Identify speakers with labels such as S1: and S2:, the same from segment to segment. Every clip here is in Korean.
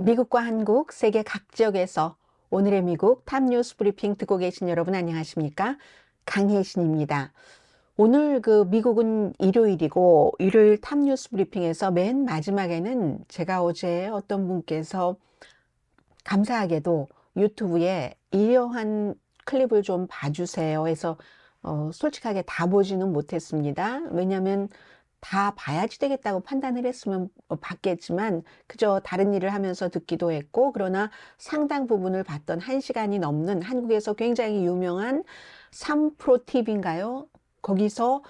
S1: 미국과 한국, 세계 각 지역에서 오늘의 미국 탑뉴스 브리핑 듣고 계신 여러분 안녕하십니까? 강혜신입니다. 오늘 미국은 일요일이고 일요일 탑뉴스 브리핑에서 맨 마지막에는 제가 어제 어떤 분께서 감사하게도 유튜브에 이러한 클립을 좀 봐주세요 해서 솔직하게 다 보지는 못했습니다. 왜냐하면 다 봐야지 되겠다고 판단을 했으면 봤겠지만 그저 다른 일을 하면서 듣기도 했고, 그러나 상당 부분을 봤던 1시간이 넘는 한국에서 굉장히 유명한 3프로 TV인가요? 거기서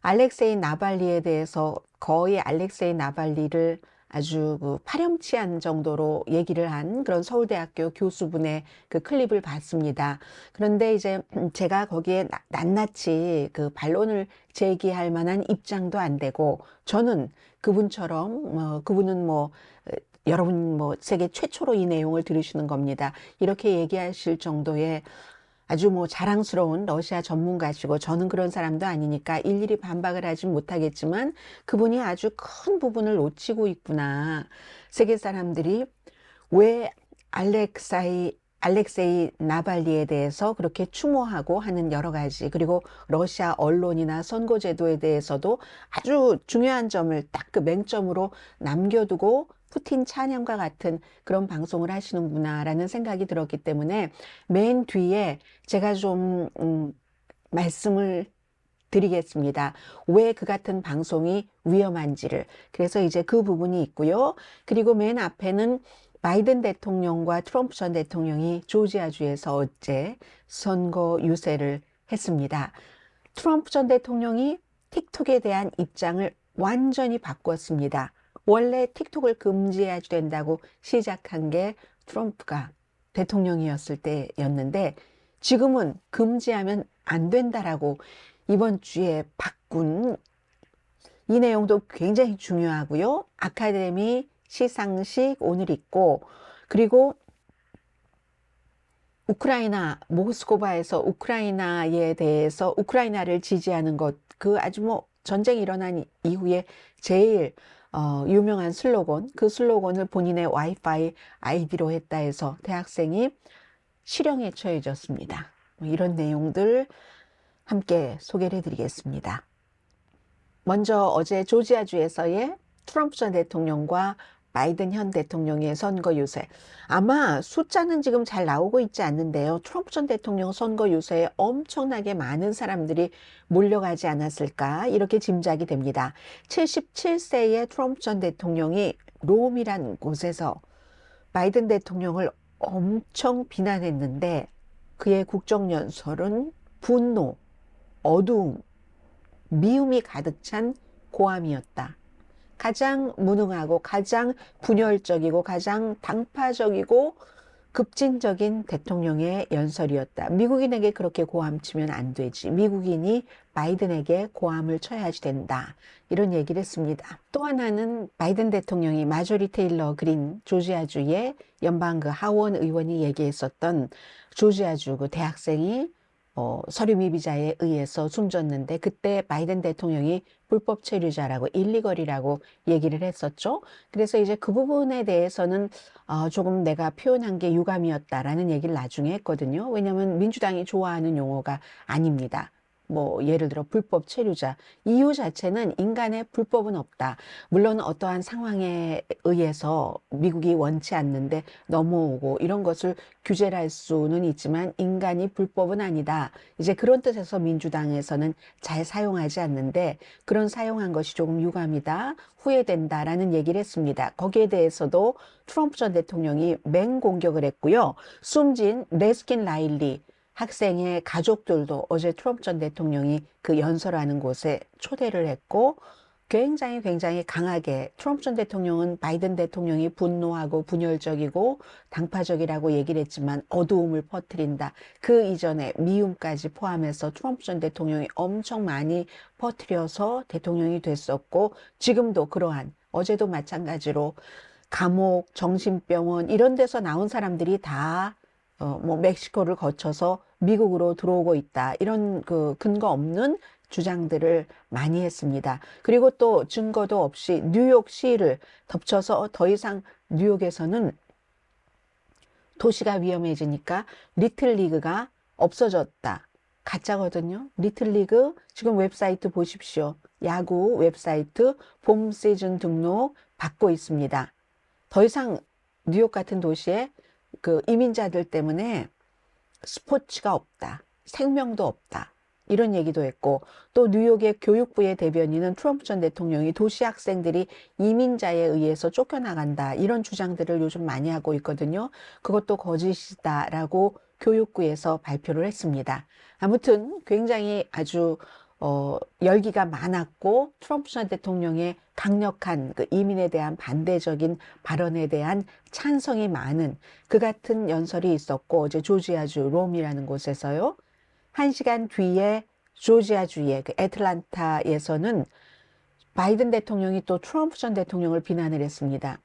S1: 알렉세이 나발리에 대해서 거의 알렉세이 나발리를 아주 파렴치한 정도로 얘기를 한 그런 서울대학교 교수분의 그 클립을 봤습니다. 그런데 이제 제가 거기에 낱낱이 그 반론을 제기할 만한 입장도 안 되고, 저는 그분처럼 그분은 여러분 세계 최초로 이 내용을 들으시는 겁니다. 이렇게 얘기하실 정도의 아주 자랑스러운 러시아 전문가시고, 저는 그런 사람도 아니니까 일일이 반박을 하지 못하겠지만 그분이 아주 큰 부분을 놓치고 있구나. 세계 사람들이 왜 알렉세이 나발리에 대해서 그렇게 추모하고 하는 여러 가지, 그리고 러시아 언론이나 선거제도에 대해서도 아주 중요한 점을 딱 그 맹점으로 남겨두고 푸틴 찬양과 같은 그런 방송을 하시는구나라는 생각이 들었기 때문에 맨 뒤에 제가 좀 말씀을 드리겠습니다. 왜 그 같은 방송이 위험한지를. 그래서 이제 그 부분이 있고요. 그리고 맨 앞에는 바이든 대통령과 트럼프 전 대통령이 조지아주에서 어제 선거 유세를 했습니다. 트럼프 전 대통령이 틱톡에 대한 입장을 완전히 바꿨습니다. 원래 틱톡을 금지해야 된다고 시작한 게 트럼프가 대통령이었을 때였는데, 지금은 금지하면 안 된다라고 이번 주에 바꾼 이 내용도 굉장히 중요하고요. 아카데미 시상식 오늘 있고, 그리고 우크라이나 모스크바에서 우크라이나에 대해서 우크라이나를 지지하는 것, 그 아주 전쟁이 일어난 이후에 제일 유명한 슬로건, 그 슬로건을 본인의 와이파이 아이디로 했다 해서 대학생이 실형에 처해졌습니다. 이런 내용들 함께 소개를 해드리겠습니다. 먼저 어제 조지아주에서의 트럼프 전 대통령과 바이든 현 대통령의 선거 유세. 아마 숫자는 지금 잘 나오고 있지 않는데요. 트럼프 전 대통령 선거 유세에 엄청나게 많은 사람들이 몰려가지 않았을까, 이렇게 짐작이 됩니다. 77세의 트럼프 전 대통령이 롬이란 곳에서 바이든 대통령을 엄청 비난했는데, 그의 국정연설은 분노, 어두움, 미움이 가득 찬 고함이었다. 가장 무능하고 가장 분열적이고 가장 당파적이고 급진적인 대통령의 연설이었다. 미국인에게 그렇게 고함치면 안 되지. 미국인이 바이든에게 고함을 쳐야지 된다. 이런 얘기를 했습니다. 또 하나는 바이든 대통령이 마조리 테일러 그린 조지아주의 연방 하원 의원이 얘기했었던 조지아주 그 대학생이 서류 미비자에 의해서 숨졌는데, 그때 바이든 대통령이 불법 체류자라고 일리걸이라고 얘기를 했었죠. 그래서 이제 그 부분에 대해서는 조금 내가 표현한 게 유감이었다라는 얘기를 나중에 했거든요. 왜냐하면 민주당이 좋아하는 용어가 아닙니다. 예를 들어 불법 체류자, 이유 자체는 인간의 불법은 없다. 물론 어떠한 상황에 의해서 미국이 원치 않는데 넘어오고 이런 것을 규제를 할 수는 있지만 인간이 불법은 아니다. 이제 그런 뜻에서 민주당에서는 잘 사용하지 않는데, 그런 사용한 것이 조금 유감이다, 후회된다라는 얘기를 했습니다. 거기에 대해서도 트럼프 전 대통령이 맹공격을 했고요. 숨진 레스킨 라일리 학생의 가족들도 어제 트럼프 전 대통령이 그 연설하는 곳에 초대를 했고, 굉장히 강하게 트럼프 전 대통령은 바이든 대통령이 분노하고 분열적이고 당파적이라고 얘기를 했지만 어두움을 퍼뜨린다, 그 이전에 미움까지 포함해서 트럼프 전 대통령이 엄청 많이 퍼뜨려서 대통령이 됐었고, 지금도 그러한, 어제도 마찬가지로 감옥, 정신병원 이런 데서 나온 사람들이 다 멕시코를 거쳐서 미국으로 들어오고 있다, 이런 그 근거 없는 주장들을 많이 했습니다. 그리고 또 증거도 없이 뉴욕시를 덮쳐서 더 이상 뉴욕에서는 도시가 위험해지니까 리틀리그가 없어졌다. 가짜거든요. 리틀리그 지금 웹사이트 보십시오. 야구 웹사이트 봄 시즌 등록 받고 있습니다. 더 이상 뉴욕 같은 도시에 그 이민자들 때문에 스포츠가 없다. 생명도 없다. 이런 얘기도 했고, 또 뉴욕의 교육부의 대변인은 트럼프 전 대통령이 도시 학생들이 이민자에 의해서 쫓겨나간다. 이런 주장들을 요즘 많이 하고 있거든요. 그것도 거짓이다라고 교육부에서 발표를 했습니다. 아무튼 굉장히 아주 열기가 많았고, 트럼프 전 대통령의 강력한 그 이민에 대한 반대적인 발언에 대한 찬성이 많은 그 같은 연설이 있었고, 어제 조지아주 롬이라는 곳에서요. 1시간 뒤에 조지아주의 그 애틀란타에서는 바이든 대통령이 또 트럼프 전 대통령을 비난을 했습니다.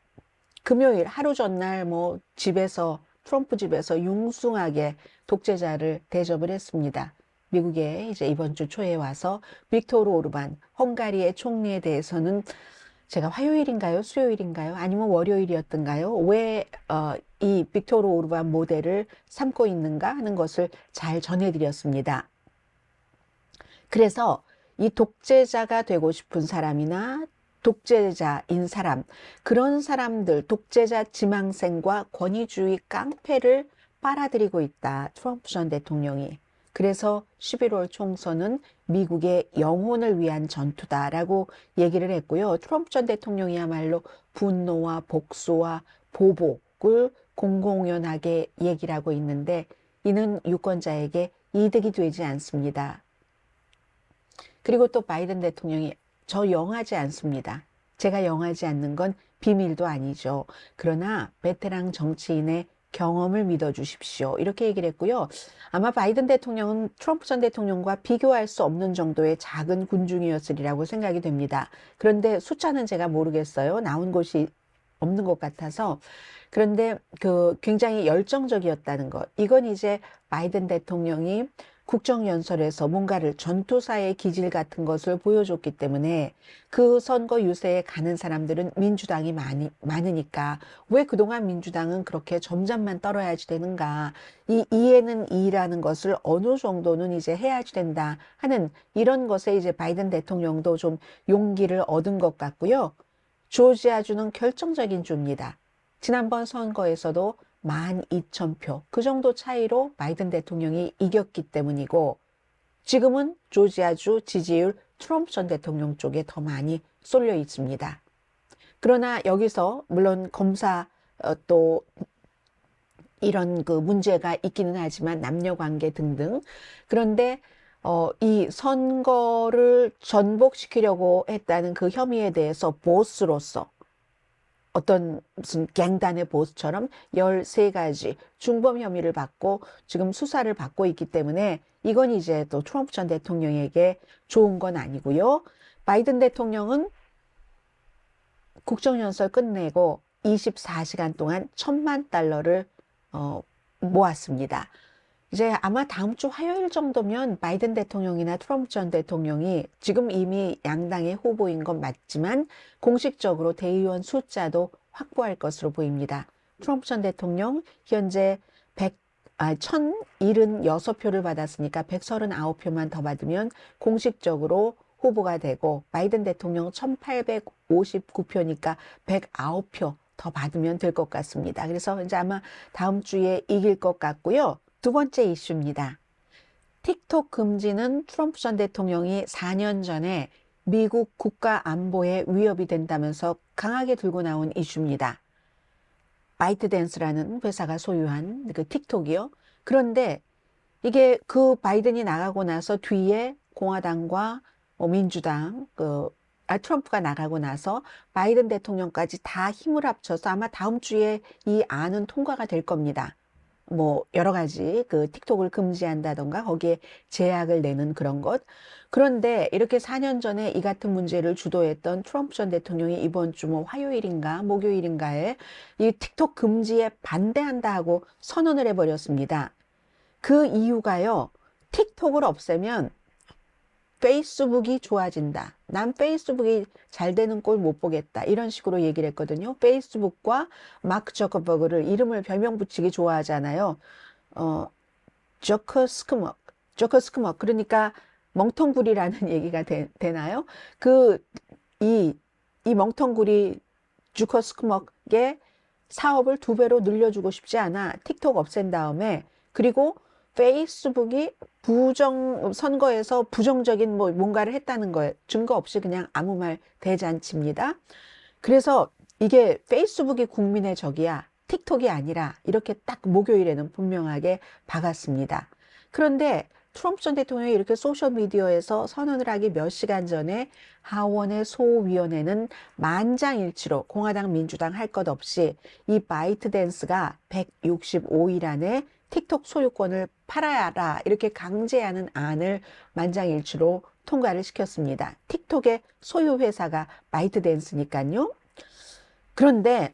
S1: 금요일 하루 전날 뭐 집에서 트럼프 집에서 융숭하게 독재자를 대접을 했습니다. 미국에 이제 이번 주 초에 와서 빅토르 오르반 헝가리의 총리에 대해서는 제가 화요일인가요? 수요일인가요? 아니면 월요일이었던가요? 왜 이 빅토르 오르반 모델을 삼고 있는가 하는 것을 잘 전해드렸습니다. 그래서 이 독재자가 되고 싶은 사람이나 독재자인 사람, 그런 사람들, 독재자 지망생과 권위주의 깡패를 빨아들이고 있다. 트럼프 전 대통령이. 그래서 11월 총선은 미국의 영혼을 위한 전투다라고 얘기를 했고요. 트럼프 전 대통령이야말로 분노와 복수와 보복을 공공연하게 얘기를 하고 있는데 이는 유권자에게 이득이 되지 않습니다. 그리고 또 바이든 대통령이 저 영하지 않습니다. 제가 영하지 않는 건 비밀도 아니죠. 그러나 베테랑 정치인의 경험을 믿어주십시오. 이렇게 얘기를 했고요. 아마 바이든 대통령은 트럼프 전 대통령과 비교할 수 없는 정도의 작은 군중이었으리라고 생각이 됩니다. 그런데 숫자는 제가 모르겠어요. 나온 곳이 없는 것 같아서. 그런데 그 굉장히 열정적이었다는 것. 이건 이제 바이든 대통령이 국정연설에서 뭔가를 전투사의 기질 같은 것을 보여줬기 때문에 그 선거 유세에 가는 사람들은 민주당이 많으니까 왜 그동안 민주당은 그렇게 점점만 떨어야지 되는가. 이 이에는 이라는 것을 어느 정도는 이제 해야지 된다 하는 이런 것에 이제 바이든 대통령도 좀 용기를 얻은 것 같고요. 조지아주는 결정적인 주입니다. 지난번 선거에서도 12,000표, 그 정도 차이로 바이든 대통령이 이겼기 때문이고 지금은 조지아주 지지율 트럼프 전 대통령 쪽에 더 많이 쏠려 있습니다. 그러나 여기서 물론 검사 또 이런 그 문제가 있기는 하지만 남녀 관계 등등 그런데 이 선거를 전복시키려고 했다는 그 혐의에 대해서 보스로서 어떤 무슨 갱단의 보스처럼 13가지 중범 혐의를 받고 지금 수사를 받고 있기 때문에 이건 이제 또 트럼프 전 대통령에게 좋은 건 아니고요. 바이든 대통령은 국정연설 끝내고 24시간 동안 $10,000,000를 모았습니다. 이제 아마 다음 주 화요일 정도면 바이든 대통령이나 트럼프 전 대통령이 지금 이미 양당의 후보인 건 맞지만 공식적으로 대의원 숫자도 확보할 것으로 보입니다. 트럼프 전 대통령 현재 1,076표를 받았으니까 139표만 더 받으면 공식적으로 후보가 되고 바이든 대통령 1,859표니까 109표 더 받으면 될 것 같습니다. 그래서 이제 아마 다음 주에 이길 것 같고요. 두 번째 이슈입니다. 틱톡 금지는 트럼프 전 대통령이 4년 전에 미국 국가 안보에 위협이 된다면서 강하게 들고 나온 이슈입니다. 바이트댄스라는 회사가 소유한 그 틱톡이요. 그런데 이게 그 바이든이 나가고 나서 뒤에 공화당과 민주당, 트럼프가 나가고 나서 바이든 대통령까지 다 힘을 합쳐서 아마 다음 주에 이 안은 통과가 될 겁니다. 뭐 여러 가지 그 틱톡을 금지한다던가 거기에 제약을 내는 그런 것. 그런데 이렇게 4년 전에 이 같은 문제를 주도했던 트럼프 전 대통령이 이번 주 뭐 화요일인가 목요일인가에 이 틱톡 금지에 반대한다 하고 선언을 해버렸습니다. 그 이유가요. 틱톡을 없애면 페이스북이 좋아진다. 난 페이스북이 잘 되는 꼴 못 보겠다. 이런 식으로 얘기를 했거든요. 페이스북과 마크 저커버그를 이름을 별명 붙이기 좋아하잖아요. 어, 저커스크먹, 저커스크먹. 그러니까 멍텅구리라는 얘기가 되나요? 이, 이 멍텅구리 주커스크먹의 사업을 2배로 늘려주고 싶지 않아. 틱톡 없앤 다음에, 그리고 페이스북이 선거에서 부정적인 뭔가를 했다는 거에 증거 없이 그냥 아무 말 대잔치입니다. 그래서 이게 페이스북이 국민의 적이야, 틱톡이 아니라, 이렇게 딱 목요일에는 분명하게 박았습니다. 그런데 트럼프 전 대통령이 이렇게 소셜미디어에서 선언을 하기 몇 시간 전에 하원의 소위원회는 만장일치로 공화당, 민주당 할 것 없이 이 바이트댄스가 165일 안에 틱톡 소유권을 팔아야 하라, 이렇게 강제하는 안을 만장일치로 통과를 시켰습니다. 틱톡의 소유 회사가 바이트댄스니까요. 그런데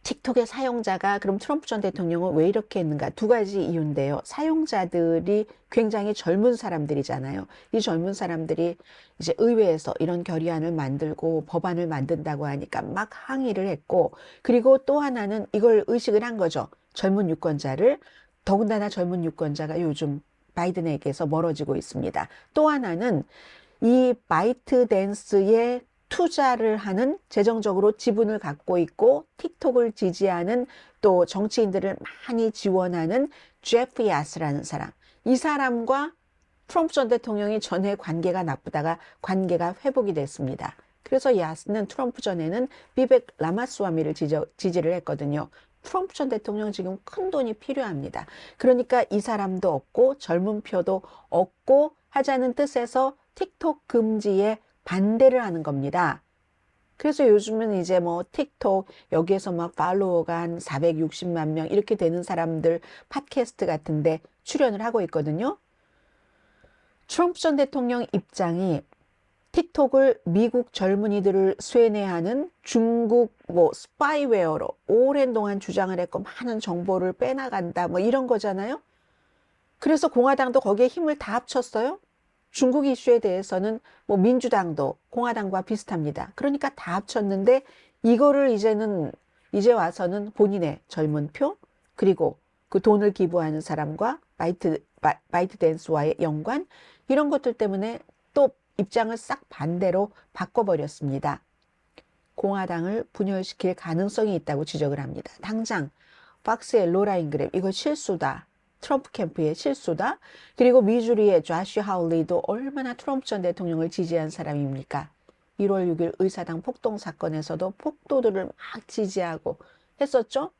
S1: 틱톡의 사용자가, 그럼 트럼프 전 대통령은 왜 이렇게 했는가? 2가지 이유인데요. 사용자들이 굉장히 젊은 사람들이잖아요. 이 젊은 사람들이 이제 의회에서 이런 결의안을 만들고 법안을 만든다고 하니까 막 항의를 했고, 그리고 또 하나는 이걸 의식을 한 거죠. 젊은 유권자를. 더군다나 젊은 유권자가 요즘 바이든에게서 멀어지고 있습니다. 또 하나는 이 바이트댄스에 투자를 하는, 재정적으로 지분을 갖고 있고 틱톡을 지지하는, 또 정치인들을 많이 지원하는 제프 야스라는 사람. 이 사람과 트럼프 전 대통령이 전에 관계가 나쁘다가 관계가 회복이 됐습니다. 그래서 야스는 트럼프 전에는 비벡 라마스와미를 지지를 했거든요. 트럼프 전 대통령 지금 큰 돈이 필요합니다. 그러니까 이 사람도 없고 젊은 표도 없고 하자는 뜻에서 틱톡 금지에 반대를 하는 겁니다. 그래서 요즘은 이제 뭐 틱톡 여기에서 막 팔로워가 한 460만 명 이렇게 되는 사람들 팟캐스트 같은데 출연을 하고 있거든요. 트럼프 전 대통령 입장이 틱톡을 미국 젊은이들을 쇠뇌하는 중국 스파이웨어로 오랜 동안 주장을 했고 많은 정보를 빼나간다 이런 거잖아요. 그래서 공화당도 거기에 힘을 다 합쳤어요. 중국 이슈에 대해서는 민주당도 공화당과 비슷합니다. 그러니까 다 합쳤는데 이거를 이제 와서는 본인의 젊은 표, 그리고 그 돈을 기부하는 사람과 바이트 댄스와의 연관, 이런 것들 때문에 또 입장을 싹 반대로 바꿔버렸습니다. 공화당을 분열시킬 가능성이 있다고 지적을 합니다. 당장 팍스의 로라 잉그램, 이거 실수다. 트럼프 캠프의 실수다. 그리고 미주리의 조시 하울리도 얼마나 트럼프 전 대통령을 지지한 사람입니까? 1월 6일 의사당 폭동 사건에서도 폭도들을 막 지지하고 했었죠.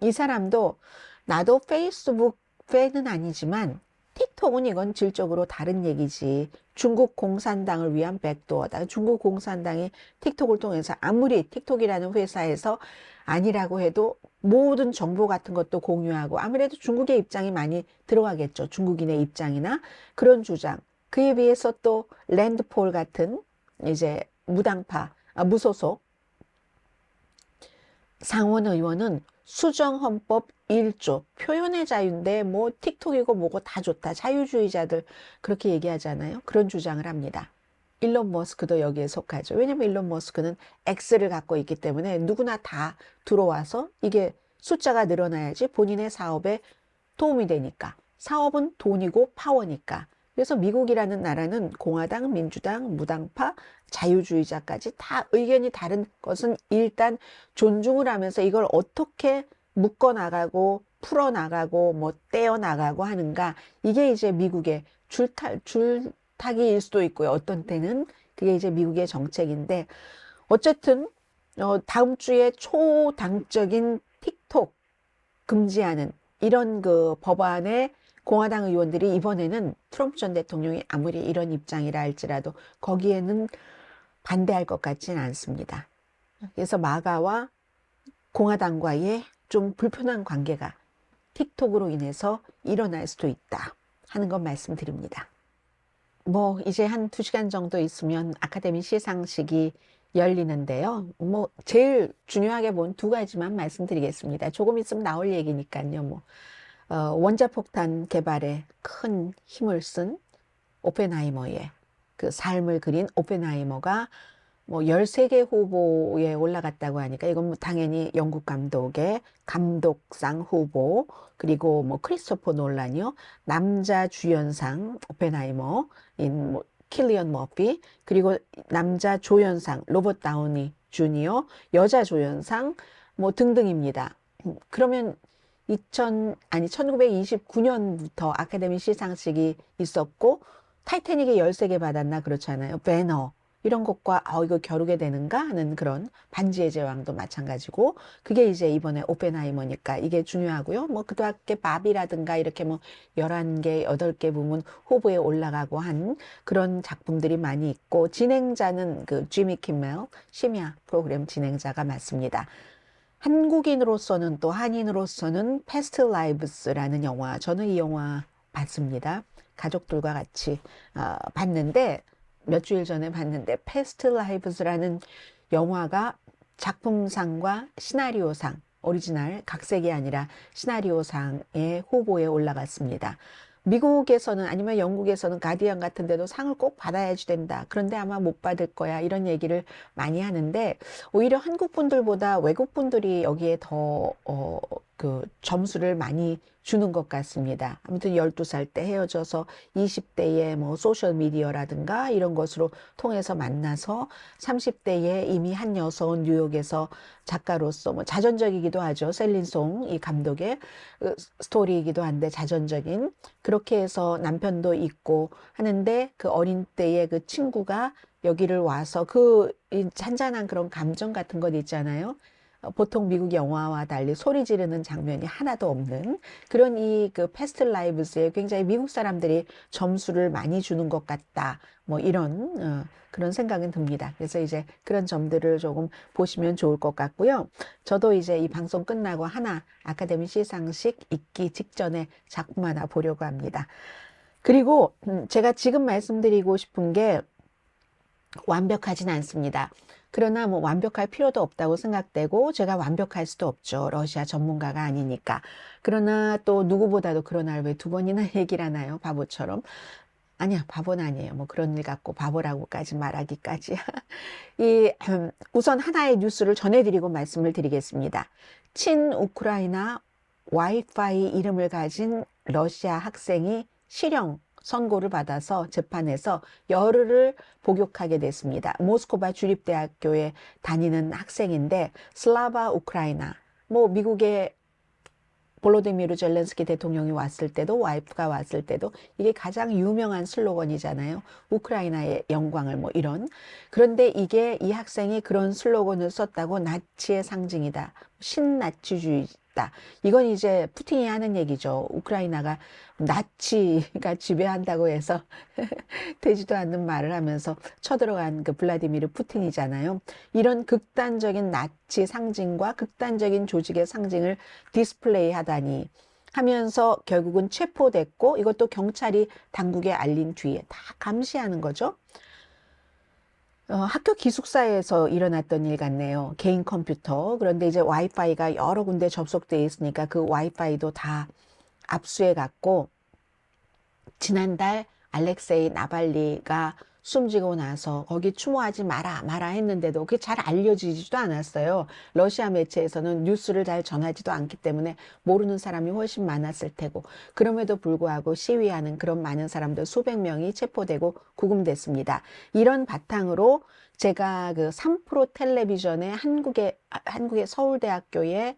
S1: 이 사람도 나도 페이스북 팬은 아니지만 틱톡은 이건 질적으로 다른 얘기지. 중국 공산당을 위한 백도어다. 중국 공산당이 틱톡을 통해서 아무리 틱톡이라는 회사에서 아니라고 해도 모든 정보 같은 것도 공유하고, 아무래도 중국의 입장이 많이 들어가겠죠. 중국인의 입장이나 그런 주장. 그에 비해서 또 랜드폴 같은 이제 무소속 상원 의원은 수정헌법 1조 표현의 자유인데 틱톡이고 뭐고 다 좋다. 자유주의자들 그렇게 얘기하잖아요. 그런 주장을 합니다. 일론 머스크도 여기에 속하죠. 왜냐면 일론 머스크는 X를 갖고 있기 때문에 누구나 다 들어와서 이게 숫자가 늘어나야지 본인의 사업에 도움이 되니까. 사업은 돈이고 파워니까. 그래서 미국이라는 나라는 공화당, 민주당, 무당파, 자유주의자까지 다 의견이 다른 것은 일단 존중을 하면서 이걸 어떻게 묶어나가고 풀어나가고 떼어나가고 하는가, 이게 이제 미국의 줄타기일 수도 있고요. 어떤 때는 그게 이제 미국의 정책인데, 어쨌든 다음 주에 초당적인 틱톡 금지하는 이런 그 법안에 공화당 의원들이 이번에는 트럼프 전 대통령이 아무리 이런 입장이라 할지라도 거기에는 반대할 것 같지는 않습니다. 그래서 마가와 공화당과의 좀 불편한 관계가 틱톡으로 인해서 일어날 수도 있다 하는 건 말씀드립니다. 이제 한 2시간 정도 있으면 아카데미 시상식이 열리는데요. 제일 중요하게 본 2가지만 말씀드리겠습니다. 조금 있으면 나올 얘기니까요. 원자폭탄 개발에 큰 힘을 쓴 오펜하이머의 그 삶을 그린 오펜하이머가 뭐 13개 후보에 올라갔다고 하니까 이건 뭐 당연히 영국 감독의 감독상 후보, 그리고 뭐 크리스토퍼 놀란이요, 남자 주연상 오펜하이머인 뭐 킬리언 머피, 그리고 남자 조연상 로버트 다우니 주니어, 여자 조연상 뭐 등등입니다. 그러면 1929년부터 아카데미 시상식이 있었고 타이타닉이 13개 받았나 그렇잖아요. 배너 이런 것과 이거 겨루게 되는가 하는 그런 반지의 제왕도 마찬가지고, 그게 이제 이번에 오펜하이머니까 이게 중요하고요. 뭐 그밖에 바비라든가 이렇게 뭐 11개, 8개 부문 후보에 올라가고 한 그런 작품들이 많이 있고, 진행자는 그 지미 킴멜 심야 프로그램 진행자가 맞습니다. 한국인으로서는 또 한인으로서는 패스트 라이브스라는 영화, 저는 이 영화 봤습니다. 가족들과 같이 봤는데, 몇 주일 전에 봤는데, 패스트 라이브스라는 영화가 작품상과 시나리오상, 오리지널 각색이 아니라 시나리오상의 후보에 올라갔습니다. 미국에서는 아니면 영국에서는 가디언 같은 데도 상을 꼭 받아야지 된다. 그런데 아마 못 받을 거야. 이런 얘기를 많이 하는데, 오히려 한국 분들보다 외국 분들이 여기에 더 그 점수를 많이 주는 것 같습니다. 아무튼 12살 때 헤어져서 20대에 뭐 소셜 미디어라든가 이런 것으로 통해서 만나서 30대에 이미 한 여성은 뉴욕에서 작가로서 뭐 자전적이기도 하죠. 셀린송 이 감독의 스토리이기도 한데 자전적인, 그렇게 해서 남편도 있고 하는데, 그 어린 때의 그 친구가 여기를 와서 그 잔잔한 그런 감정 같은 것 있잖아요. 보통 미국 영화와 달리 소리 지르는 장면이 하나도 없는 그런 이 그 패스트 라이브스에 굉장히 미국 사람들이 점수를 많이 주는 것 같다. 뭐 이런 그런 생각은 듭니다. 그래서 이제 그런 점들을 조금 보시면 좋을 것 같고요. 저도 이제 이 방송 끝나고 하나 아카데미 시상식 있기 직전에 작품 하나 보려고 합니다. 그리고 제가 지금 말씀드리고 싶은 게 완벽하진 않습니다. 그러나 뭐 완벽할 필요도 없다고 생각되고, 제가 완벽할 수도 없죠. 러시아 전문가가 아니니까. 그러나 또 누구보다도 그런 날 왜 2번이나 얘기를 하나요? 바보처럼. 아니야, 바보는 아니에요. 뭐 그런 일 갖고 바보라고까지 말하기까지. 우선 하나의 뉴스를 전해드리고 말씀을 드리겠습니다. 친우크라이나 와이파이 이름을 가진 러시아 학생이 실형 선고를 받아서 재판에서 열흘을 복역하게 됐습니다. 모스크바 주립대학교에 다니는 학생인데, 슬라바 우크라이나, 뭐 미국의 볼로디미르 젤렌스키 대통령이 왔을 때도, 와이프가 왔을 때도 이게 가장 유명한 슬로건이잖아요. 우크라이나의 영광을 뭐 이런. 그런데 이게 이 학생이 그런 슬로건을 썼다고 나치의 상징이다, 신나치주의다, 이건 이제 푸틴이 하는 얘기죠. 우크라이나가 나치가 지배한다고 해서 되지도 않는 말을 하면서 쳐들어간 그 블라디미르 푸틴이잖아요. 이런 극단적인 나치 상징과 극단적인 조직의 상징을 디스플레이 하다니 하면서 결국은 체포됐고, 이것도 경찰이 당국에 알린 뒤에 다 감시하는 거죠. 학교 기숙사에서 일어났던 일 같네요. 개인 컴퓨터. 그런데 이제 와이파이가 여러 군데 접속되어 있으니까 그 와이파이도 다 압수해 갔고, 지난달 알렉세이 나발리가 숨지고 나서 거기 추모하지 마라 했는데도 그게 잘 알려지지도 않았어요. 러시아 매체에서는 뉴스를 잘 전하지도 않기 때문에 모르는 사람이 훨씬 많았을 테고, 그럼에도 불구하고 시위하는 그런 많은 사람들 수백 명이 체포되고 구금됐습니다. 이런 바탕으로 제가 그 3프로 텔레비전에 한국의 서울대학교의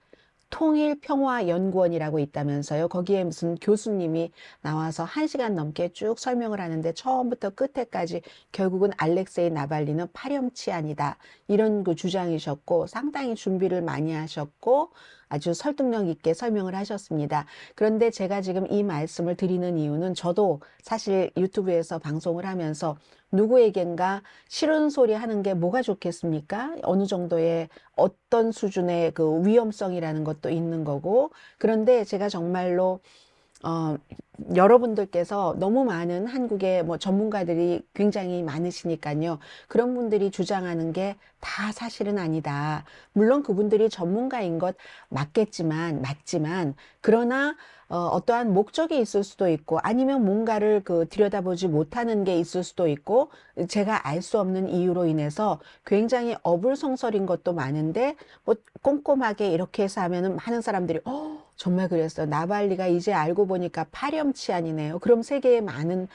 S1: 통일평화연구원이라고 있다면서요. 거기에 무슨 교수님이 나와서 1시간 넘게 쭉 설명을 하는데, 처음부터 끝에까지 결국은 알렉세이 나발리는 파렴치한이다, 이런 그 주장이셨고, 상당히 준비를 많이 하셨고 아주 설득력 있게 설명을 하셨습니다. 그런데 제가 지금 이 말씀을 드리는 이유는, 저도 사실 유튜브에서 방송을 하면서 누구에겐가 싫은 소리 하는 게 뭐가 좋겠습니까? 어느 정도의 어떤 수준의 그 위험성이라는 것도 있는 거고, 그런데 제가 정말로 어, 여러분들께서 너무 많은 한국의 뭐 전문가들이 굉장히 많으시니까요. 그런 분들이 주장하는 게 다 사실은 아니다. 물론 그분들이 전문가인 것 맞지만, 그러나 어떠한 목적이 있을 수도 있고, 아니면 뭔가를 들여다보지 못하는 게 있을 수도 있고, 제가 알 수 없는 이유로 인해서 굉장히 어불성설인 것도 많은데, 뭐 꼼꼼하게 이렇게 해서 하면은 많은 사람들이 정말 그랬어. 나발리가 이제 알고 보니까 파렴치한이네요. 그럼 세계의 많은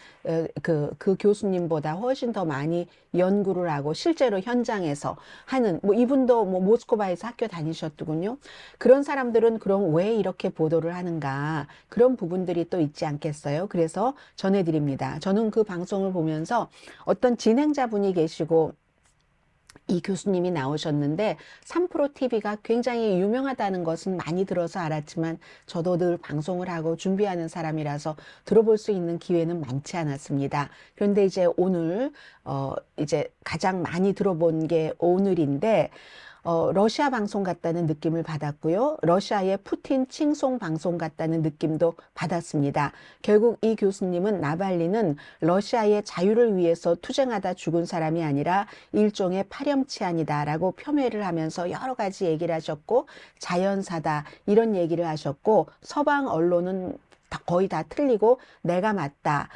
S1: 그 교수님보다 훨씬 더 많이 연구를 하고 실제로 현장에서 하는 뭐 이분도 뭐 모스크바에서 학교 다니셨더군요. 그런 사람들은 그럼 왜 이렇게 보도를 하는가? 그런 부분들이 또 있지 않겠어요? 그래서 전해드립니다. 저는 그 방송을 보면서 어떤 진행자분이 계시고 이 교수님이 나오셨는데 3프로 TV가 굉장히 유명하다는 것은 많이 들어서 알았지만 저도 늘 방송을 하고 준비하는 사람이라서 들어볼 수 있는 기회는 많지 않았습니다. 그런데 이제 오늘 이제 가장 많이 들어본 게 오늘인데 러시아 방송 같다는 느낌을 받았고요. 러시아의 푸틴 칭송 방송 같다는 느낌도 받았습니다. 결국 이 교수님은 나발리는 러시아의 자유를 위해서 투쟁하다 죽은 사람이 아니라 일종의 파렴치한이다라고 폄훼를 하면서 여러 가지 얘기를 하셨고 자연사다 이런 얘기를 하셨고 서방 언론은 거의 다 틀리고 내가 맞다.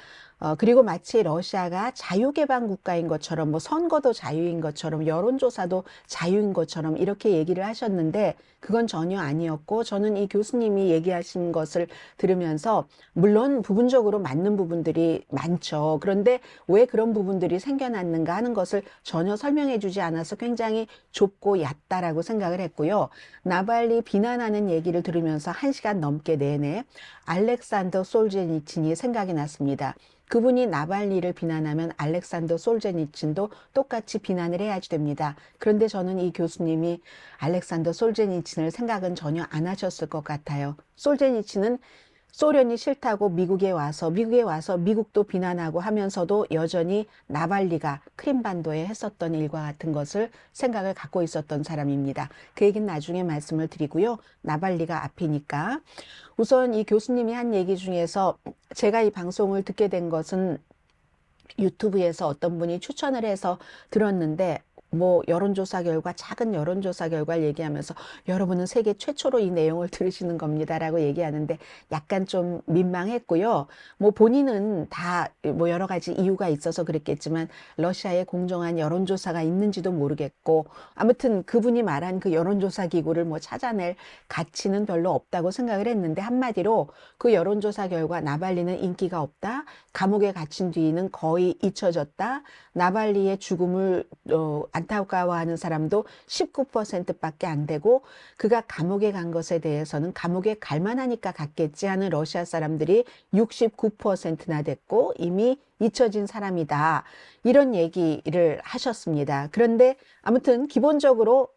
S1: 그리고 마치 러시아가 자유개방 국가인 것처럼, 뭐 선거도 자유인 것처럼, 여론조사도 자유인 것처럼 이렇게 얘기를 하셨는데 그건 전혀 아니었고 저는 이 교수님이 얘기하신 것을 들으면서 물론 부분적으로 맞는 부분들이 많죠. 그런데 왜 그런 부분들이 생겨났는가 하는 것을 전혀 설명해 주지 않아서 굉장히 좁고 얕다라고 생각을 했고요. 나발리 비난하는 얘기를 들으면서 1시간 넘게 내내 알렉산더 솔제니친이 생각이 났습니다. 그분이 나발리를 비난하면 알렉산더 솔제니친도 똑같이 비난을 해야지 됩니다. 그런데 저는 이 교수님이 알렉산더 솔제니친을 생각은 전혀 안 하셨을 것 같아요. 솔제니친은 소련이 싫다고 미국에 와서 미국도 비난하고 하면서도 여전히 나발리가 크림반도에 했었던 일과 같은 것을 생각을 갖고 있었던 사람입니다. 그 얘기는 나중에 말씀을 드리고요. 나발리가 앞이니까. 우선 이 교수님이 한 얘기 중에서 제가 이 방송을 듣게 된 것은 유튜브에서 어떤 분이 추천을 해서 들었는데 뭐 여론조사 결과 작은 여론조사 결과를 얘기하면서 여러분은 세계 최초로 이 내용을 들으시는 겁니다라고 얘기하는데 약간 좀 민망했고요. 뭐 본인은 다 뭐 여러 가지 이유가 있어서 그랬겠지만 러시아에 공정한 여론조사가 있는지도 모르겠고 아무튼 그분이 말한 그 여론조사 기구를 뭐 찾아낼 가치는 별로 없다고 생각을 했는데 한마디로 그 여론조사 결과 나발리는 인기가 없다. 감옥에 갇힌 뒤는 거의 잊혀졌다. 나발리의 죽음을 안타까워하는 사람도 19%밖에 안 되고 그가 감옥에 간 것에 대해서는 감옥에 갈 만하니까 갔겠지 하는 러시아 사람들이 69%나 됐고 이미 잊혀진 사람이다. 이런 얘기를 하셨습니다. 그런데 아무튼 기본적으로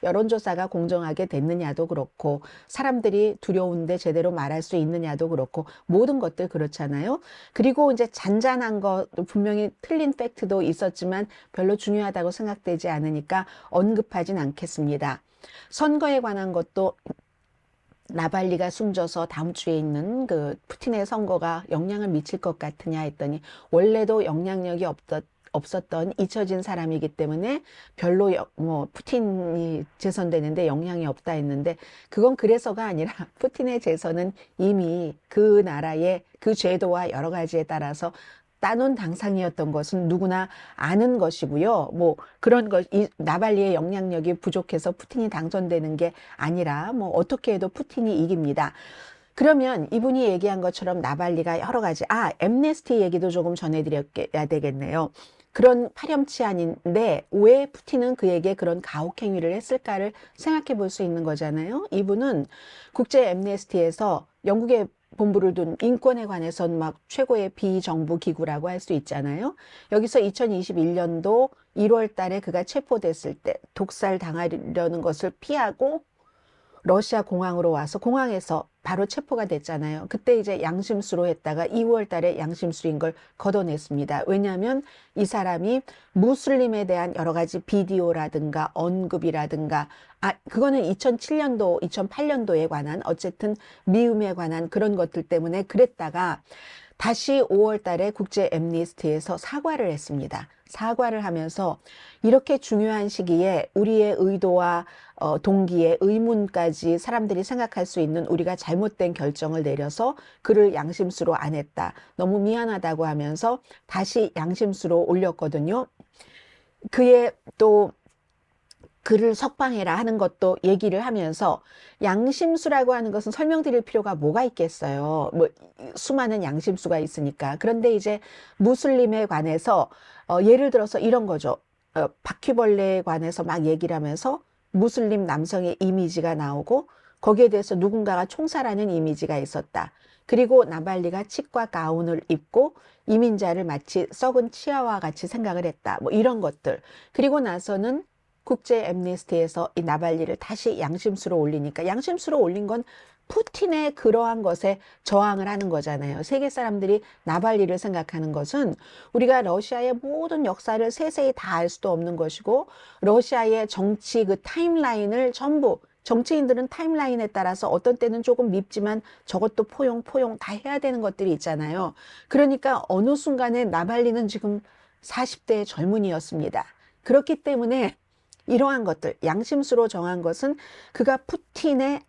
S1: 여론조사가 공정하게 됐느냐도 그렇고 사람들이 두려운데 제대로 말할 수 있느냐도 그렇고 모든 것들 그렇잖아요. 그리고 이제 잔잔한 것 분명히 틀린 팩트도 있었지만 별로 중요하다고 생각되지 않으니까 언급하진 않겠습니다. 선거에 관한 것도 나발리가 숨져서 다음 주에 있는 그 푸틴의 선거가 영향을 미칠 것 같으냐 했더니 원래도 영향력이 없었던 잊혀진 사람이기 때문에 별로 뭐 푸틴이 재선되는데 영향이 없다 했는데 그건 그래서가 아니라 푸틴의 재선은 이미 그 나라의 그 제도와 여러 가지에 따라서 따놓은 당상이었던 것은 누구나 아는 것이고요. 뭐 그런 것, 이 나발리의 영향력이 부족해서 푸틴이 당선되는 게 아니라 뭐 어떻게 해도 푸틴이 이깁니다. 그러면 이분이 얘기한 것처럼 나발리가 여러 가지, 엠네스티 얘기도 조금 전해드려야 되겠네요. 그런 파렴치한인데 왜 푸틴은 그에게 그런 가혹행위를 했을까를 생각해 볼 수 있는 거잖아요. 이분은 국제 엠네스티에서 영국의 본부를 둔 인권에 관해서는 막 최고의 비정부 기구라고 할 수 있잖아요. 여기서 2021년도 1월 달에 그가 체포됐을 때 독살 당하려는 것을 피하고 러시아 공항으로 와서 공항에서 바로 체포가 됐잖아요. 그때 이제 양심수로 했다가 2월 달에 양심수인 걸 걷어냈습니다. 왜냐하면 이 사람이 무슬림에 대한 여러 가지 비디오라든가 언급이라든가 그거는 2007년도, 2008년도에 관한 어쨌든 미움에 관한 그런 것들 때문에 그랬다가 다시 5월 달에 국제 앰니스티에서 사과를 했습니다. 사과를 하면서 이렇게 중요한 시기에 우리의 의도와 동기의 의문까지 사람들이 생각할 수 있는 우리가 잘못된 결정을 내려서 그를 양심수로 안 했다. 너무 미안하다고 하면서 다시 양심수로 올렸거든요. 그의 또 그를 석방해라 하는 것도 얘기를 하면서 양심수라고 하는 것은 설명드릴 필요가 뭐가 있겠어요. 뭐 수많은 양심수가 있으니까. 그런데 이제 무슬림에 관해서 예를 들어서 이런 거죠. 바퀴벌레에 관해서 막 얘기를 하면서 무슬림 남성의 이미지가 나오고 거기에 대해서 누군가가 총살하는 이미지가 있었다. 그리고 나발리가 치과 가운을 입고 이민자를 마치 썩은 치아와 같이 생각을 했다. 뭐 이런 것들. 그리고 나서는 국제 앰니스티에서 이 나발리를 다시 양심수로 올리니까 양심수로 올린 건 푸틴의 그러한 것에 저항을 하는 거잖아요. 세계 사람들이 나발리를 생각하는 것은 우리가 러시아의 모든 역사를 세세히 다 알 수도 없는 것이고 러시아의 정치 그 타임라인을 전부 정치인들은 타임라인에 따라서 어떤 때는 조금 밉지만 저것도 포용 다 해야 되는 것들이 있잖아요. 그러니까 어느 순간에 나발리는 지금 40대의 젊은이였습니다. 그렇기 때문에 이러한 것들, 양심수로 정한 것은 그가 푸틴에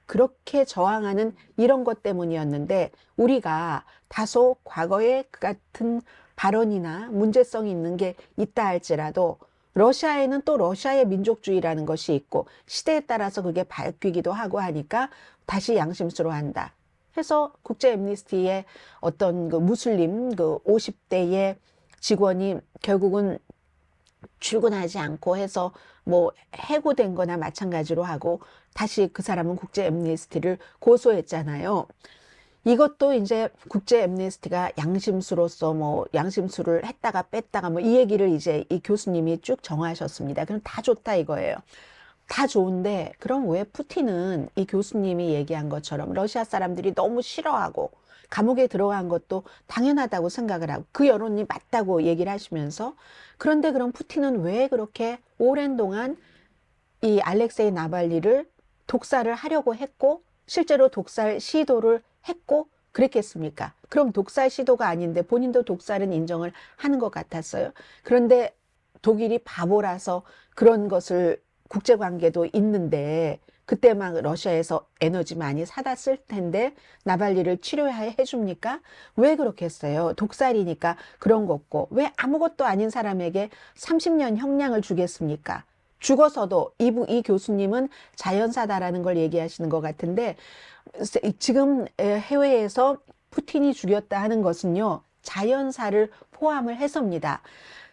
S1: 그렇게 저항하는 이런 것 때문이었는데 우리가 다소 과거에 그 같은 발언이나 문제성이 있는 게 있다 할지라도 러시아에는 또 러시아의 민족주의라는 것이 있고 시대에 따라서 그게 바뀌기도 하고 하니까 다시 양심수로 한다. 해서 국제 앰니스티의 어떤 그 무슬림 그 50대의 직원이 결국은 출근하지 않고 해서 뭐 해고된 거나 마찬가지로 하고 다시 그 사람은 국제 앰니스티를 고소했잖아요. 이것도 이제 국제 앰니스티가 양심수로서 뭐 양심수를 했다가 뺐다가 뭐 이 얘기를 이제 이 교수님이 쭉 정하셨습니다. 그럼 다 좋다 이거예요. 다 좋은데 그럼 왜 푸틴은 이 교수님이 얘기한 것처럼 러시아 사람들이 너무 싫어하고 감옥에 들어간 것도 당연하다고 생각을 하고 그 여론이 맞다고 얘기를 하시면서 그런데 그럼 푸틴은 왜 그렇게 오랜 동안 이 알렉세이 나발리를 독살을 하려고 했고 실제로 독살 시도를 했고 그랬겠습니까? 그럼 독살 시도가 아닌데 본인도 독살은 인정을 하는 것 같았어요. 그런데 독일이 바보라서 그런 것을 국제관계도 있는데 그때 막 러시아에서 에너지 많이 사다 쓸 텐데 나발리를 치료해 줍니까? 왜 그렇게 했어요? 독살이니까 그런 거고 왜 아무것도 아닌 사람에게 30년 형량을 주겠습니까? 죽어서도 이 교수님은 자연사다라는 걸 얘기하시는 것 같은데 지금 해외에서 푸틴이 죽였다 하는 것은요 자연사를 포함을 해서입니다.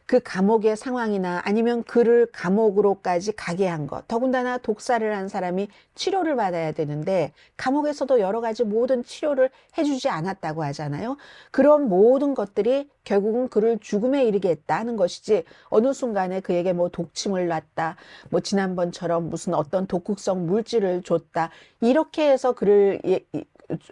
S1: 그 감옥의 상황이나 아니면 그를 감옥으로까지 가게 한 것. 더군다나 독살을 한 사람이 치료를 받아야 되는데 감옥에서도 여러 가지 모든 치료를 해주지 않았다고 하잖아요. 그런 모든 것들이 결국은 그를 죽음에 이르게 했다 하는 것이지 어느 순간에 그에게 뭐 독침을 놨다. 뭐 지난번처럼 무슨 어떤 독극성 물질을 줬다. 이렇게 해서 그를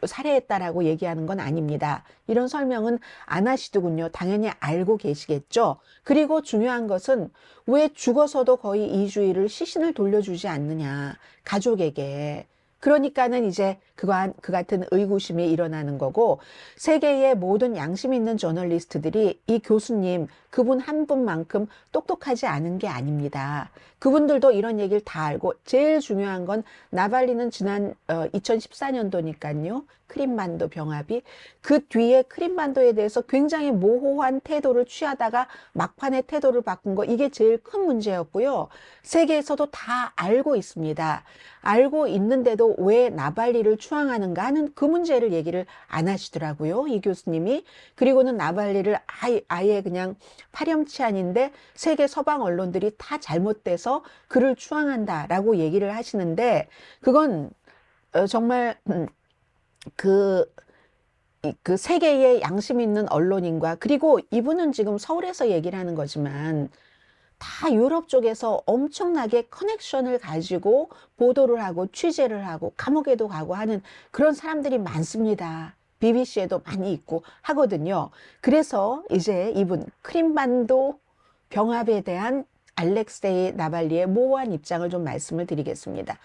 S1: 살해했다라고 얘기하는 건 아닙니다. 이런 설명은 안 하시더군요. 당연히 알고 계시겠죠. 그리고 중요한 것은 왜 죽어서도 거의 2주일을 시신을 돌려주지 않느냐. 가족에게. 그러니까는 이제 그 같은 의구심이 일어나는 거고 세계의 모든 양심 있는 저널리스트들이 이 교수님 그분 한 분만큼 똑똑하지 않은 게 아닙니다. 그분들도 이런 얘기를 다 알고 제일 중요한 건 나발리는 지난 2014년도니까요. 크림반도 병합이 그 뒤에 크림반도에 대해서 굉장히 모호한 태도를 취하다가 막판에 태도를 바꾼 거 이게 제일 큰 문제였고요. 세계에서도 다 알고 있습니다. 알고 있는데도 왜 나발리를 추앙하는가 하는 그 문제를 얘기를 안 하시더라고요. 이 교수님이. 그리고는 나발리를 아예 그냥 파렴치한인데 세계 서방 언론들이 다 잘못돼서 그를 추앙한다라고 얘기를 하시는데 그건 정말 그 세계의 양심 있는 언론인과 그리고 이분은 지금 서울에서 얘기를 하는 거지만 다 유럽 쪽에서 엄청나게 커넥션을 가지고 보도를 하고 취재를 하고 감옥에도 가고 하는 그런 사람들이 많습니다. BBC에도 많이 있고 하거든요. 그래서 이제 이분 크림반도 병합에 대한 알렉세이 나발리의 모호한 입장을 좀 말씀을 드리겠습니다.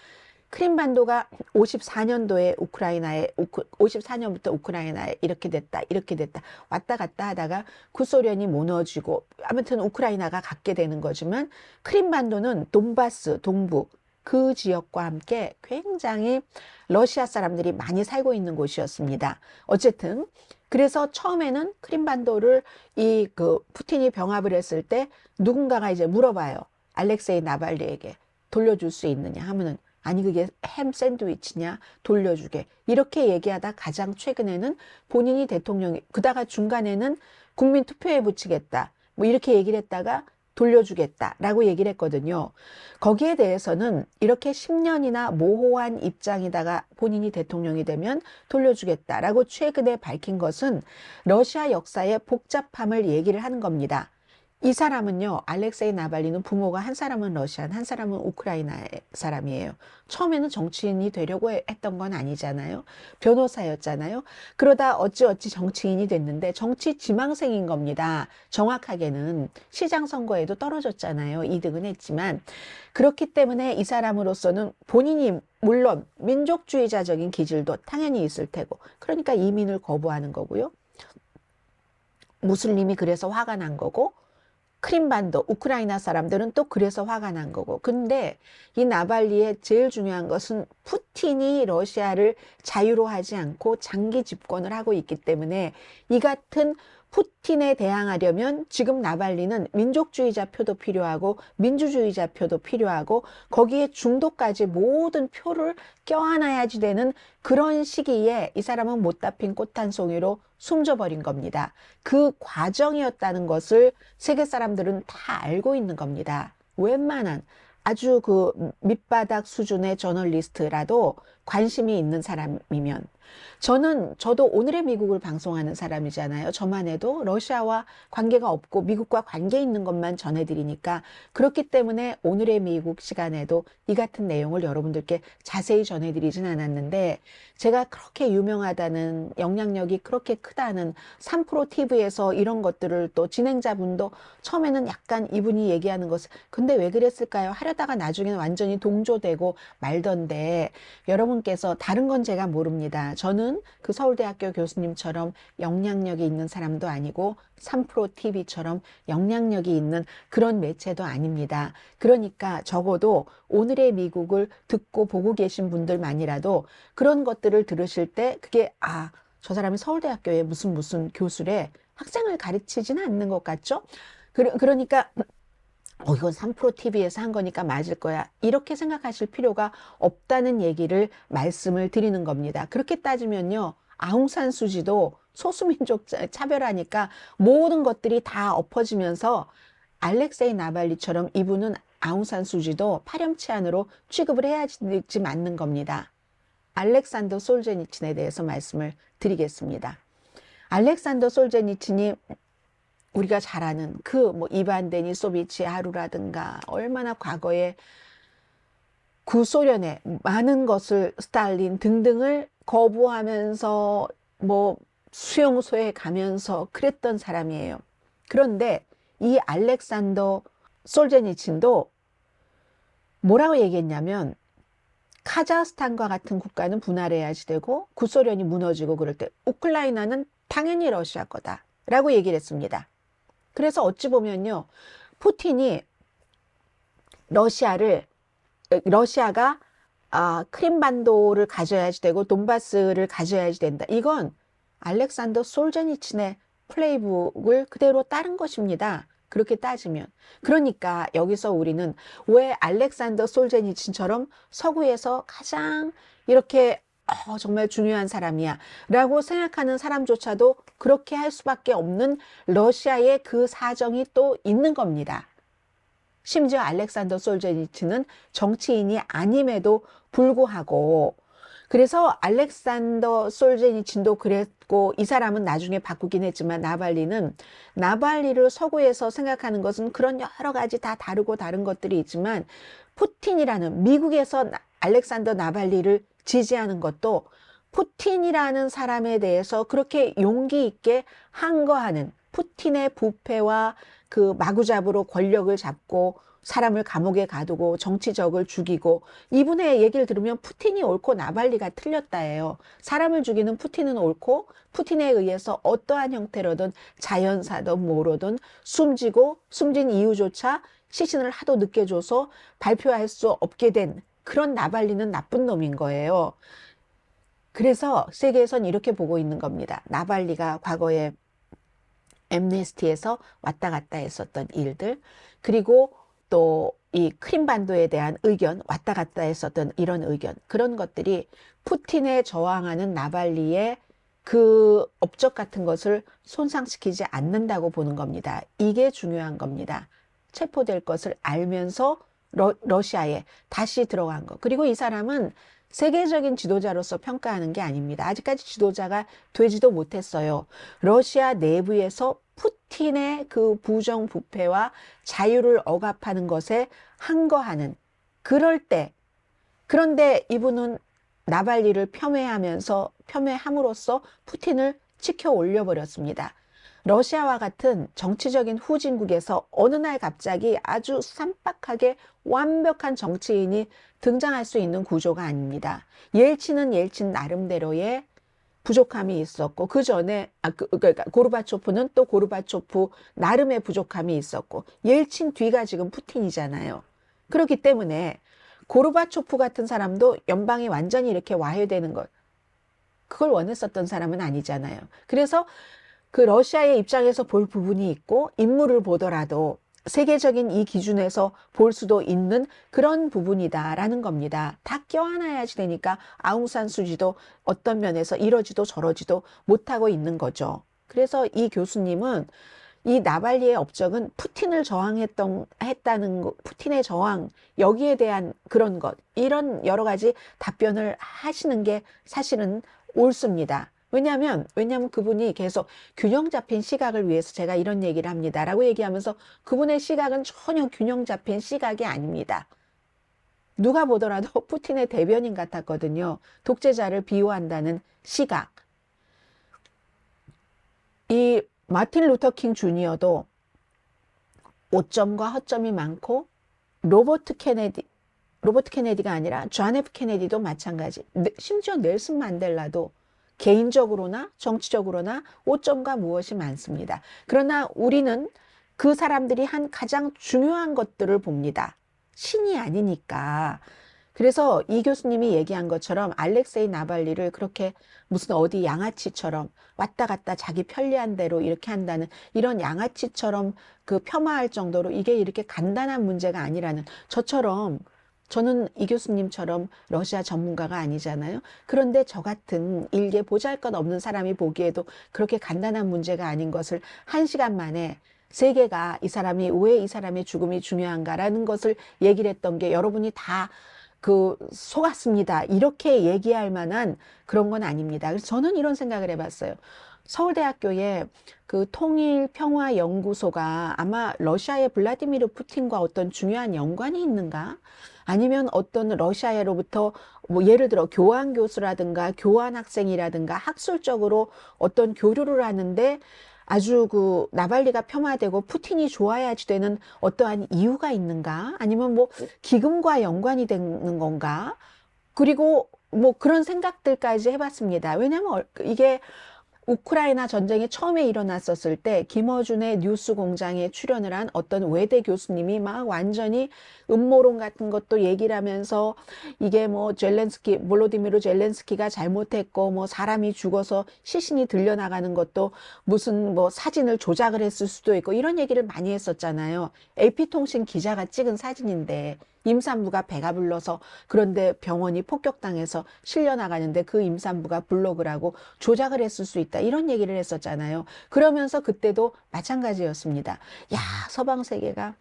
S1: 크림반도가 54년도에 54년부터 우크라이나에 이렇게 됐다, 이렇게 됐다, 왔다 갔다 하다가 구소련이 무너지고 아무튼 우크라이나가 갖게 되는 거지만 크림반도는 돈바스, 동부 그 지역과 함께 굉장히 러시아 사람들이 많이 살고 있는 곳이었습니다. 어쨌든 그래서 처음에는 크림반도를 푸틴이 병합을 했을 때 누군가가 이제 물어봐요. 알렉세이 나발리에게 돌려줄 수 있느냐 하면은 아니 그게 햄 샌드위치냐 돌려주게 이렇게 얘기하다 가장 최근에는 본인이 대통령이 그다가 중간에는 국민 투표에 붙이겠다 뭐 이렇게 얘기를 했다가 돌려주겠다라고 얘기를 했거든요. 거기에 대해서는 이렇게 10년이나 모호한 입장이다가 본인이 대통령이 되면 돌려주겠다라고 최근에 밝힌 것은 러시아 역사의 복잡함을 얘기를 하는 겁니다. 이 사람은요, 알렉세이 나발리는 부모가 한 사람은 러시안, 한 사람은 우크라이나의 사람이에요. 처음에는 정치인이 되려고 했던 건 아니잖아요. 변호사였잖아요. 그러다 어찌어찌 정치인이 됐는데 정치 지망생인 겁니다. 정확하게는 시장 선거에도 떨어졌잖아요. 2등은 했지만. 그렇기 때문에 이 사람으로서는 본인이 물론 민족주의자적인 기질도 당연히 있을 테고, 그러니까 이민을 거부하는 거고요. 무슬림이 그래서 화가 난 거고, 크림반도, 우크라이나 사람들은 또 그래서 화가 난 거고. 근데 이 나발리의 제일 중요한 것은 푸틴이 러시아를 자유로 하지 않고 장기 집권을 하고 있기 때문에 이 같은 푸틴에 대항하려면 지금 나발리는 민족주의자 표도 필요하고 민주주의자 표도 필요하고 거기에 중도까지 모든 표를 껴안아야지 되는 그런 시기에 이 사람은 못다 핀 꽃 한 송이로 숨져버린 겁니다. 그 과정이었다는 것을 세계 사람들은 다 알고 있는 겁니다. 웬만한 아주 그 밑바닥 수준의 저널리스트라도 관심이 있는 사람이면 저도 오늘의 미국을 방송하는 사람이잖아요. 저만 해도 러시아와 관계가 없고 미국과 관계 있는 것만 전해드리니까 그렇기 때문에 오늘의 미국 시간에도 이 같은 내용을 여러분들께 자세히 전해드리진 않았는데 제가 그렇게 유명하다는 영향력이 그렇게 크다는 3프로 TV에서 이런 것들을 또 진행자분도 처음에는 약간 이분이 얘기하는 것을 근데 왜 그랬을까요? 하려다가 나중에는 완전히 동조되고 말던데 여러분께서 다른 건 제가 모릅니다. 저는 그 서울대학교 교수님처럼 영향력이 있는 사람도 아니고 3프로 TV처럼 영향력이 있는 그런 매체도 아닙니다. 그러니까 적어도 오늘의 미국을 듣고 보고 계신 분들만이라도 그런 것들을 들으실 때 그게 저 사람이 서울대학교에 무슨 교수래 학생을 가르치지는 않는 것 같죠? 그러니까 이건 3프로 TV에서 한 거니까 맞을 거야. 이렇게 생각하실 필요가 없다는 얘기를 말씀을 드리는 겁니다. 그렇게 따지면요. 아웅산 수지도 소수민족 차별하니까 모든 것들이 다 엎어지면서 알렉세이 나발리처럼 이분은 아웅산 수지도 파렴치한으로 취급을 해야지 맞는 겁니다. 알렉산더 솔제니친에 대해서 말씀을 드리겠습니다. 알렉산더 솔제니친이 우리가 잘 아는 이반 데니소비치 하루라든가 얼마나 과거에 구소련의 많은 것을 스탈린 등등을 거부하면서 수용소에 가면서 그랬던 사람이에요. 그런데 이 알렉산더 솔제니친도 뭐라고 얘기했냐면 카자흐스탄과 같은 국가는 분할해야지 되고 구소련이 무너지고 그럴 때 우크라이나는 당연히 러시아 거다 라고 얘기를 했습니다. 그래서 어찌 보면요, 푸틴이 러시아가 크림반도를 가져야지 되고 돈바스를 가져야지 된다. 이건 알렉산더 솔제니친의 플레이북을 그대로 따른 것입니다. 그렇게 따지면. 그러니까 여기서 우리는 왜 알렉산더 솔제니친처럼 서구에서 가장 이렇게 정말 중요한 사람이야 라고 생각하는 사람조차도 그렇게 할 수밖에 없는 러시아의 그 사정이 또 있는 겁니다. 심지어 알렉산더 솔제니친은 정치인이 아님에도 불구하고 그래서 알렉산더 솔제니친도 그랬고, 이 사람은 나중에 바꾸긴 했지만, 나발리를 서구에서 생각하는 것은 그런 여러 가지 다 다르고 다른 것들이 있지만, 푸틴이라는 미국에서 알렉산더 나발리를 지지하는 것도 푸틴이라는 사람에 대해서 그렇게 용기 있게 항거하는, 푸틴의 부패와 그 마구잡이로 권력을 잡고 사람을 감옥에 가두고 정치적을 죽이고, 이분의 얘기를 들으면 푸틴이 옳고 나발리가 틀렸다예요. 사람을 죽이는 푸틴은 옳고, 푸틴에 의해서 어떠한 형태로든 자연사든 뭐로든 숨진 이유조차 시신을 하도 늦게 줘서 발표할 수 없게 된 그런 나발리는 나쁜 놈인 거예요. 그래서 세계에선 이렇게 보고 있는 겁니다. 나발리가 과거에 엠네스티에서 왔다 갔다 했었던 일들, 그리고 또 이 크림반도에 대한 의견, 왔다 갔다 했었던 이런 의견, 그런 것들이 푸틴에 저항하는 나발리의 그 업적 같은 것을 손상시키지 않는다고 보는 겁니다. 이게 중요한 겁니다. 체포될 것을 알면서 러시아에 다시 들어간 것. 그리고 이 사람은 세계적인 지도자로서 평가하는 게 아닙니다. 아직까지 지도자가 되지도 못했어요. 러시아 내부에서 푸틴의 그 부정부패와 자유를 억압하는 것에 항거하는, 그런데 이분은 나발리를 폄훼함으로써 푸틴을 치켜 올려버렸습니다. 러시아와 같은 정치적인 후진국에서 어느 날 갑자기 아주 쌈박하게 완벽한 정치인이 등장할 수 있는 구조가 아닙니다. 옐친은 옐친 나름대로의 부족함이 있었고, 그 전에 그러니까 고르바초프는 또 고르바초프 나름의 부족함이 있었고, 옐친 뒤가 지금 푸틴이잖아요. 그렇기 때문에 고르바초프 같은 사람도 연방이 완전히 이렇게 와해되는 것, 그걸 원했었던 사람은 아니잖아요. 그래서 그 러시아의 입장에서 볼 부분이 있고, 인물을 보더라도 세계적인 이 기준에서 볼 수도 있는 그런 부분이다라는 겁니다. 다 껴안아야지 되니까 아웅산 수지도 어떤 면에서 이러지도 저러지도 못하고 있는 거죠. 그래서 이 교수님은 이 나발리의 업적은 푸틴을 했다는 것, 푸틴의 저항, 여기에 대한 그런 것, 이런 여러 가지 답변을 하시는 게 사실은 옳습니다. 왜냐하면 그분이 계속 균형 잡힌 시각을 위해서 제가 이런 얘기를 합니다 라고 얘기하면서, 그분의 시각은 전혀 균형 잡힌 시각이 아닙니다. 누가 보더라도 푸틴의 대변인 같았거든요. 독재자를 비호한다는 시각. 이 마틴 루터 킹 주니어도 오점과 허점이 많고, 로버트 케네디가 아니라 존 F 케네디도 마찬가지. 심지어 넬슨 만델라도 개인적으로나 정치적으로나 오점과 무엇이 많습니다. 그러나 우리는 그 사람들이 한 가장 중요한 것들을 봅니다. 신이 아니니까. 그래서 이 교수님이 얘기한 것처럼 알렉세이 나발리를 그렇게 무슨 어디 양아치처럼 왔다 갔다 자기 편리한 대로 이렇게 한다는, 이런 양아치처럼 그 폄하할 정도로 이게 이렇게 간단한 문제가 아니라는, 저는 이 교수님처럼 러시아 전문가가 아니잖아요. 그런데 저 같은 일개 보잘것없는 사람이 보기에도 그렇게 간단한 문제가 아닌 것을 1시간 만에 세계가 왜 이 사람의 죽음이 중요한가라는 것을 얘기를 했던 게 여러분이 다 속았습니다, 이렇게 얘기할 만한 그런 건 아닙니다. 그래서 저는 이런 생각을 해봤어요. 서울대학교에 그 통일평화연구소가 아마 러시아의 블라디미르 푸틴과 어떤 중요한 연관이 있는가? 아니면 어떤 러시아로부터 뭐 예를 들어 교환 교수라든가 교환 학생이라든가 학술적으로 어떤 교류를 하는데 아주 나발리가 폄하되고 푸틴이 좋아야지 되는 어떠한 이유가 있는가? 아니면 뭐 기금과 연관이 되는 건가? 그리고 뭐 그런 생각들까지 해봤습니다. 왜냐하면 이게 우크라이나 전쟁이 처음에 일어났었을 때 김어준의 뉴스 공장에 출연을 한 어떤 외대 교수님이 막 완전히 음모론 같은 것도 얘기를 하면서, 이게 뭐 볼로디미르 젤렌스키가 잘못했고 뭐 사람이 죽어서 시신이 들려나가는 것도 무슨 뭐 사진을 조작을 했을 수도 있고, 이런 얘기를 많이 했었잖아요. AP통신 기자가 찍은 사진인데 임산부가 배가 불러서, 그런데 병원이 폭격당해서 실려나가는데 그 임산부가 블로그를 하고 조작을 했을 수 있다, 이런 얘기를 했었잖아요. 그러면서 그때도 마찬가지였습니다. 야, 서방 세계가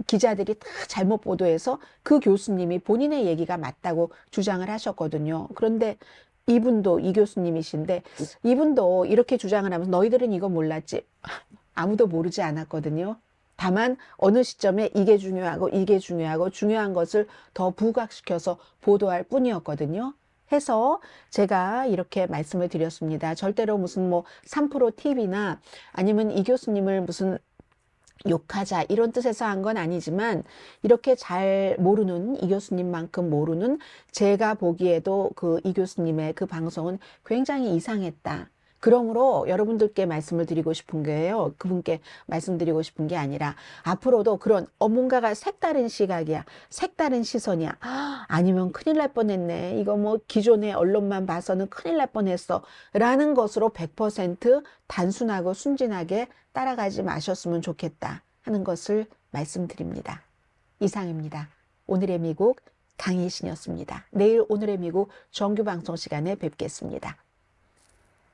S1: 기자들이 다 잘못 보도해서 그 교수님이 본인의 얘기가 맞다고 주장을 하셨거든요. 그런데 이분도 이 교수님이신데 이분도 이렇게 주장을 하면서 너희들은 이거 몰랐지? 아무도 모르지 않았거든요. 다만 어느 시점에 이게 중요하고 중요한 것을 더 부각시켜서 보도할 뿐이었거든요. 해서 제가 이렇게 말씀을 드렸습니다. 절대로 무슨 뭐 3프로 TV나 아니면 이 교수님을 무슨 욕하자 이런 뜻에서 한 건 아니지만 이렇게 잘 모르는 이 교수님만큼 모르는 제가 보기에도 그 이 교수님의 그 방송은 굉장히 이상했다. 그러므로 여러분들께 말씀을 드리고 싶은 거예요. 그분께 말씀드리고 싶은 게 아니라 앞으로도 그런 뭔가가 색다른 시각이야. 색다른 시선이야. 아니면 큰일 날 뻔했네. 이거 뭐 기존의 언론만 봐서는 큰일 날 뻔했어. 라는 것으로 100% 단순하고 순진하게 따라가지 마셨으면 좋겠다 하는 것을 말씀드립니다. 이상입니다. 오늘의 미국 강희신이었습니다. 내일 오늘의 미국 정규 방송 시간에 뵙겠습니다.